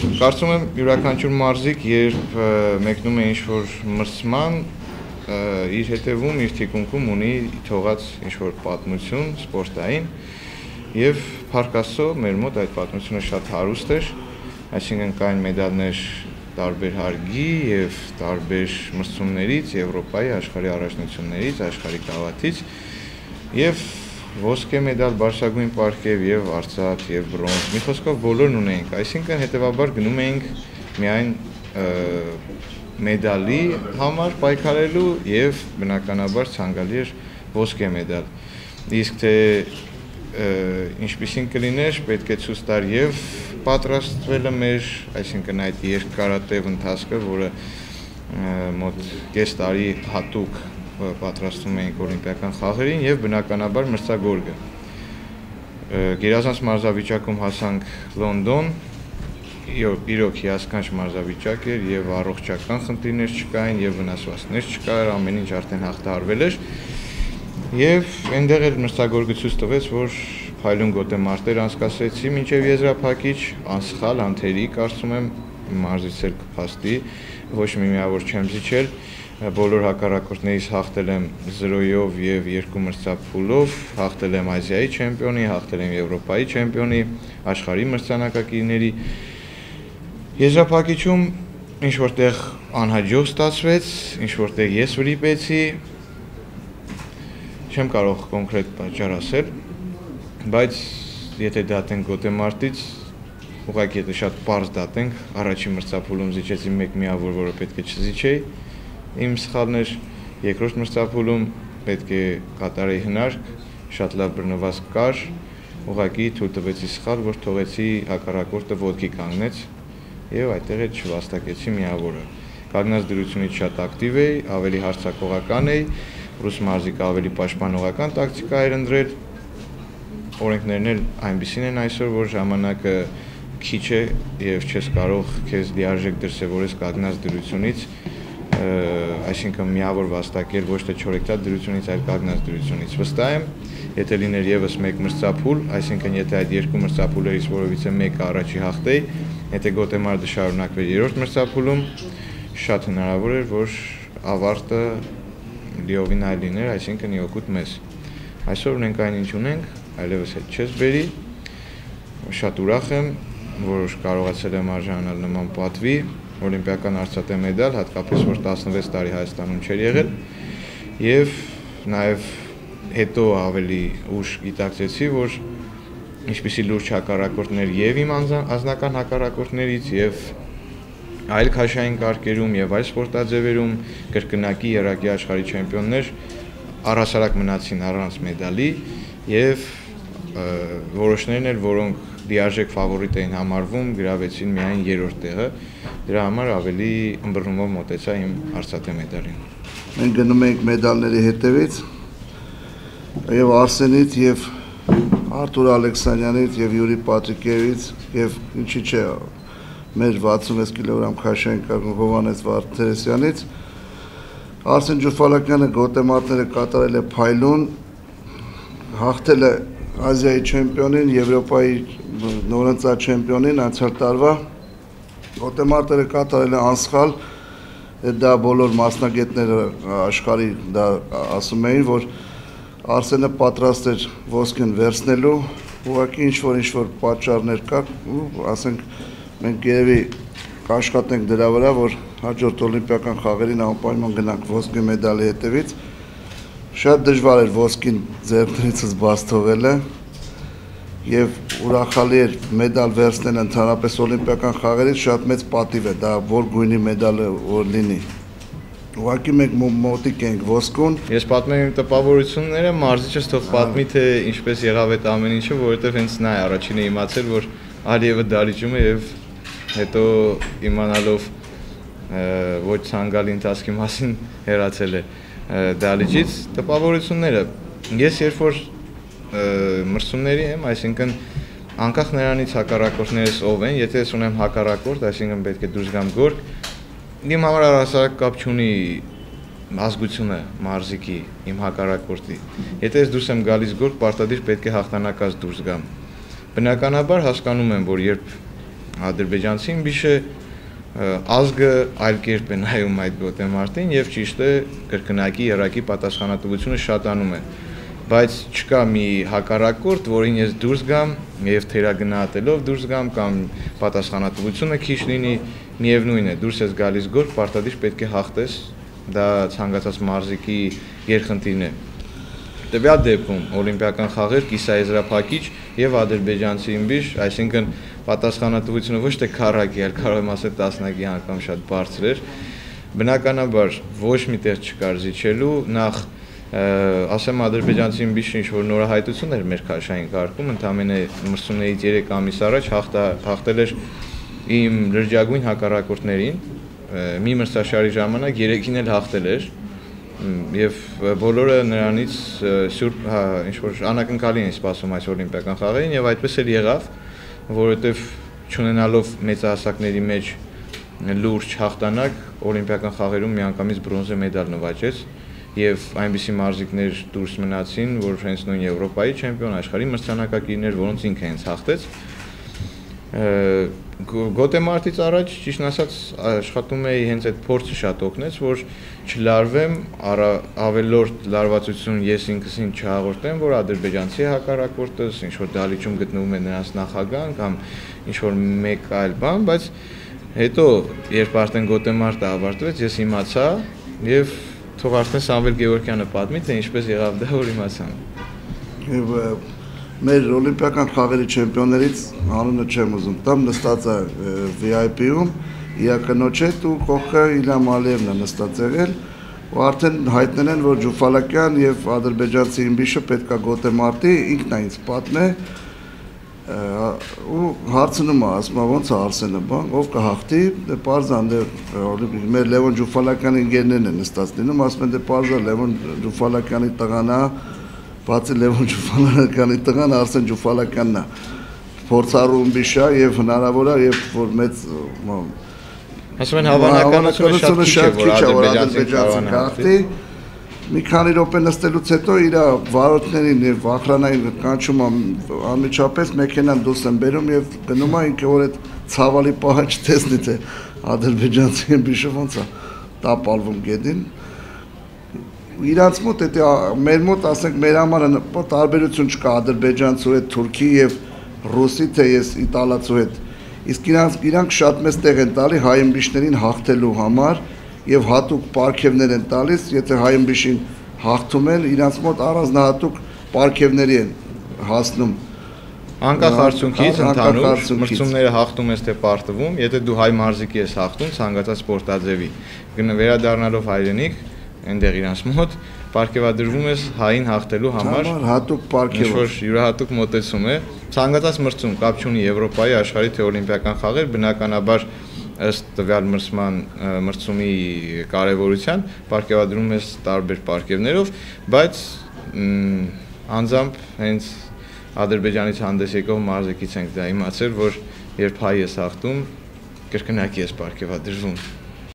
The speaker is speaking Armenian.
Կարծում եմ յուրաքանչյուր մարզիկ, երբ մեկնում է ինչ-որ մրցման, իր հետևում, իր թիկունքում ունի թողած ինչ-որ պատմություն սպորտային եւ փառք Աստծո, մեր մոտ այդ պատմությունը շատ հարուստ էր, այսինքն կային մեդալներ տարբեր հարգի եւ տարբեր մրցումներից, Եվրոպայի, աշխարհի առաջնություններից, աշխարհի գավաթից եւ ոսկե մեդալ, բարձրագույն պարգև եւ արծաթ եւ բրոնզ։ Մի խոսքով բոլորն ունեինք, այսինքն հետեւաբար գնում էինք միայն մեդալի համար պայքարելու եւ բնականաբար ցանկալի էր ոսկե մեդալ։ Իսկ թե ինչպիսին կլիներ, պետք է ցույց տար եւ պատրաստվելը մեր, այսինքն այդ երկարատև ընթացքը, որը մոտ կես տարի հատուկ պատրաստում էինք օլիմպիական խաղերին եւ բնականաբար մրցակցորգը։ Գերազանց մարզավիճակում հասանք Լոնդոն, իրոք հիասքանչ մարզավիճակ էր եւ առողջական խնդիրներ չկային եւ վնասվածքներ չկար, ամեն ինչ արդեն հաղթահարվել էր։ Եվ այնտեղ էլ մրցակցորգը ցույց տվեց, որ փայլուն գոտեմարտեր անցկացրեցի մինչեւ եզրափակիչ, անսխալ, անթերի, կարծում եմ մարզից էլ կփաստի, ոչ մի միավոր չեմ զիջել, բոլոր հակառակորդներից հաղթել եմ 0-ով եւ 2 մրցափուլով, հաղթել եմ Ազիայի չեմպիոնի, հաղթել եմ Եվրոպայի չեմպիոնի, աշխարհի մրցանակակիրների։ Եզրափակիչում ինչ որտեղ անհաջող ստացվեց, ինչ որտեղ ես վրիպեցի, չեմ կարող կոնկրետ պատճառ ասել, բայց եթե դատենք գոտեմարտից, ուղղակի եթե շատ պարզ դատենք, առաջին մրցափուլում զիջեցի մեկ միավոր, որը պետք է չզիջեի, իմ սխալներ, երկրորդ մրցափուլում պետք է կատարեի հնարք, շատ լավ բռնված կար, ուղղակի թույլ տվեցի սխալ, որ թողեցի հակառակորդը ոտքի կանգնեց եւ այդտեղ էլ չվաստակեցի միավորը։ Կանգնած դրությունից շատ ակտիվ էի, ավելի հարձակողական էի, ռուս մարզիկը ավելի պաշտպանողական տակտիկա էր ընտրել։ Օրենքներն էլ այնպիսին են այսօր, որ ժամանակը քիչ է եւ չես կարող քեզ լիարժեք դրսեւորես կանգնած դրությունից, այսինքն միավոր վաստակել ոչ թե չորեքտատ դրությունից, այլ կանգնած դրությունից։ Վստահ եմ, եթե լիներ եւս մեկ մրցափուլ, այսինքն եթե այդ երկու մրցափուլերից որևիցե մեկը առաջի հաղթեի, եթե գոտեմարտը շարունակվեր երրորդ մրցափուլում, շատ հնարավոր էր, որ ավարտը լիովին այլ լիներ, այսինքն իօգուտ մեզ։ Այսօր ունենք այն ինչ ունենք, այլևս հետ չես բերի, շատ ուրախ եմ, որ կարողացել եմ արժանանալ նման պատվի, օլիմպիական արծաթե մեդալ, հատկապես որ 16 տարի Հայաստանում չէր եղել, եւ նաեւ հետո ավելի ուշ գիտակցեցի, որ ինչպիսի լուրջ հակառակորդներ եւ իմ անձնական հակառակորդներից եւ այլ քաշային կարգերում եւ այլ սպորտաձևերում կրկնակի երակի աշխարհի չեմպիոններ առհասարակ մնացին առանց մեդալի եւ որոշներն էլ, որոնք լիարժեք ֆավորիտ էին համարվում, գրավեցին միայն երրորդ տեղը, դրա համար ավելի ըմբռնումով մոտեցա իմ արծաթե մեդալին։ Մենք գնում ենք մեդալների հետևից եւ Արսենից եւ Արտուր Ալեքսանյանից եւ Յուրի Պատրիկևից եւ ինչի՞ չէ մեր 66 կիլոգրամ քաշային կարգում Հովհաննես Վարդերեսյանից։ Արսեն Ջուֆալակյանը գոտեմարտները կատարել է փայլուն, հաղթել է Ազիայի չեմպիոնին, Եվրոպայի նորընծա չեմպիոնին անցյալ տարվա, գոտեմարտերը կատարել է անսխալ, դա բոլոր մասնագետները աշխարհի դա ասում էին, որ Արսենը պատրաստ էր ոսկին վերցնելու, ուղղակի ինչ-որ պատճառներ կա, ասենք մենք երևի կաշխատենք դրա վրա, որ հաջորդ օլիմպիական խաղերին անպայման գնանք ոսկե մեդալի հետևից։ Շատ դժվար էր ոսկին ձեռքներիցս բաց թողելը եւ ուրախալի էր մեդալ վերցնել ընդհանրապես օլիմպիական խաղերից, շատ մեծ պատիվ է դա, որ գույնի մեդալը որ լինի։ Ուղղակի մենք մոտիկ ենք ոսկուն։ Ես պատմեմ իմ տպավորությունները, մարզիչս թող պատմի, թե ինչպես եղավ այդ ամեն ինչը, որովհետեւ հենց նա է առաջինը իմացել, որ Ալիևը դալիճում է եւ հետո իմանալով ոչ ցանկալի ընթացքի մասին հեռացել է դալիճից տպավորությունները։ Ես երբ որ մրցումների եմ, այսինքն անկախ նրանից հակառակորդներս ով են, եթե ես ունեմ հակառակորդ, այսինքն պետք է դուրս գամ գորգ, իմ համար առհասարակ կապ չունի ազգությունը մարզիկի, իմ հակառակորդի։ Եթե ես դուրս եմ գալիս գորգ, պարտադիր պետք է հաղթանակած դուրս գամ։ Բնականաբար հասկանում եմ, որ երբ ադրբեջանցին, ուրիշը ազգը այլ կերպ է նայում այդ գոտեմարտին եւ ճիշտ է կրկնակի երակի պատասխանատվությունը շատանում է, բայց չկա մի հակառակորդ, որին ես դուրս գամ եւ թերագնահատելով դուրս գամ կամ պատասխանատվությունը քիչ լինի, միևնույն է, դուրս ես գալիս գործ, պարտադիր պետք է հաղթես, դա ցանկացած մարզիկի երխնդիրն է։ Տվյալ դեպքում օլիմպիական խաղեր կիսաեզրափակիչ եւ ադրբեջանցի իմբիշ, այսինքն պատասխանատվությունը ոչ թե քառակի, այլ կարող եմ ասել տասնյակի անգամ շատ բարձր էր։ Բնականաբար ոչ մի տեղ չկար զիջելու, նախ ասեմ ադրբեջանցի իմբիշը ինչ-որ նորահայտություն էր մեր քաշային կարգում, ընդամենը մրցումներից 3 ամիս առաջ հաղթել էր իմ լրջագույն հակառակորդներին, մի մրցաշարի ժամանակ 3-ին էլ հաղթել էր եւ բոլորը նրանից սուրբ ինչ-որ անակնկալի են սպասում այս օլիմպիական խաղերին եւ այդպես էլ եղավ, որովհետեւ չունենալով մեծահասակների մեջ լուրջ հաղթանակ օլիմպիական խաղերում միանգամից բրոնզե մեդալ նվաճեց եւ այնպիսի մարզիկներ դուրս մնացին, որ հենց նույն Եվրոպայի չեմպիոն, աշխարհի մրցանակակիրներ, որոնց ինքը հենց հաղթեց։ Գոտեմարտից առաջ, ճիշտն ասած, աշխատում էի հենց այդ փորձը շատ օգնեց, որ չլարվեմ, ավելորդ լարվածություն ես ինքսին չհաղորդեմ, որ ադրբեջանցի հակառակորդս ինչ-որ դահլիճում գտնվում է նրանց նախագահան կամ ինչ-որ մեկ այլ բան, բայց հետո, երբ արդեն գոտեմարտը ավարտվեց, ես իմացա եւ թող արդեն Սամվել Գևորգյանը պատմի, թե ինչպես եղավ դա, որ իմացան։ Եվ մեր օլիմպիական խաղերի չեմպիոններից անունը չեմ ուզում տամ, նստած է VIP-ում, իակնոջ հետ ու կողքը Իլհամ Ալիևն է նստած եղել, ու արդեն հայտնել են, որ Ջուֆալակյան եւ ադրբեջանցի իմբիշը պետքա գոտեմարտի, ինքն է ինձ պատմե, ու հարցնում է, ասում է ոնց է Արսենը, ով կհաղթի, դե պարզան, մեր Լևոն Ջուֆալակյանի ընկերներն են նստած լինում, ասում են դե պարզա Լևոն Ջուֆալակյանի տղան է, բացի Լևոն Ջուֆալակյանի տղան Արսեն Ջուֆալակյանն է, փորձառու իմբիշ է եւ հնարավոր է, երբ որ մեծ ասում են հավանականությունը շատ քիչ է, որ ադրբեջանցին կհաղթի, մի քանի րոպե նստելուց հետո իր վարորդներին եւ ախրանային կանչում անմիջապես մեքենան դուրս են բերում եւ գնում է ինքը որ այդ ցավալի պահը չտեսնի թե ադրբեջանցի իմբիշը ոնց է տապալվում գեդին իրանց մոտ դա մեր մոտ ասենք մեր համար տարբերություն չկա ադրբեջանցու հետ թուրքի եւ ռուսի թե ես իտալացու հետ իսկ իրանք շատ մեծ տեղ են տալի հայ իմբիշներին հաղթելու համար եւ հատուկ պարգևներ են տալիս, եթե հայ իմբիշին հաղթում են, իրանց մոտ առանձնահատուկ պարգևների են հասնում։ Անկախ արդյունքից ընդհանուր մրցումները հաղթում ես թե պարտվում, եթե դու հայ մարզիկի ես հաղթում ցանկացած սպորտաձևի, վերադառնալով հայրենիք, այնտեղ իրանց մոտ պարգևադրվում ես հային հաղթելու համար հատուկ պարգև։ Ինչ-որ յուրահատուկ մոտեցում է, ցանկացած մրցում կապ չունի Եվրոպայի, աշխարհի թե օլիմպիական խաղեր, բնականաբար ըստ տվյալ մրցումի կարևորության պարգևադրում ես տարբեր պարգևներով, բայց անձամբ հենց Ադրբեջանից հանդես եկող մարզիկից ենք դա իմացել, որ երբ հայ ես հաղթում, կրկնակի ես պարգևադրվում։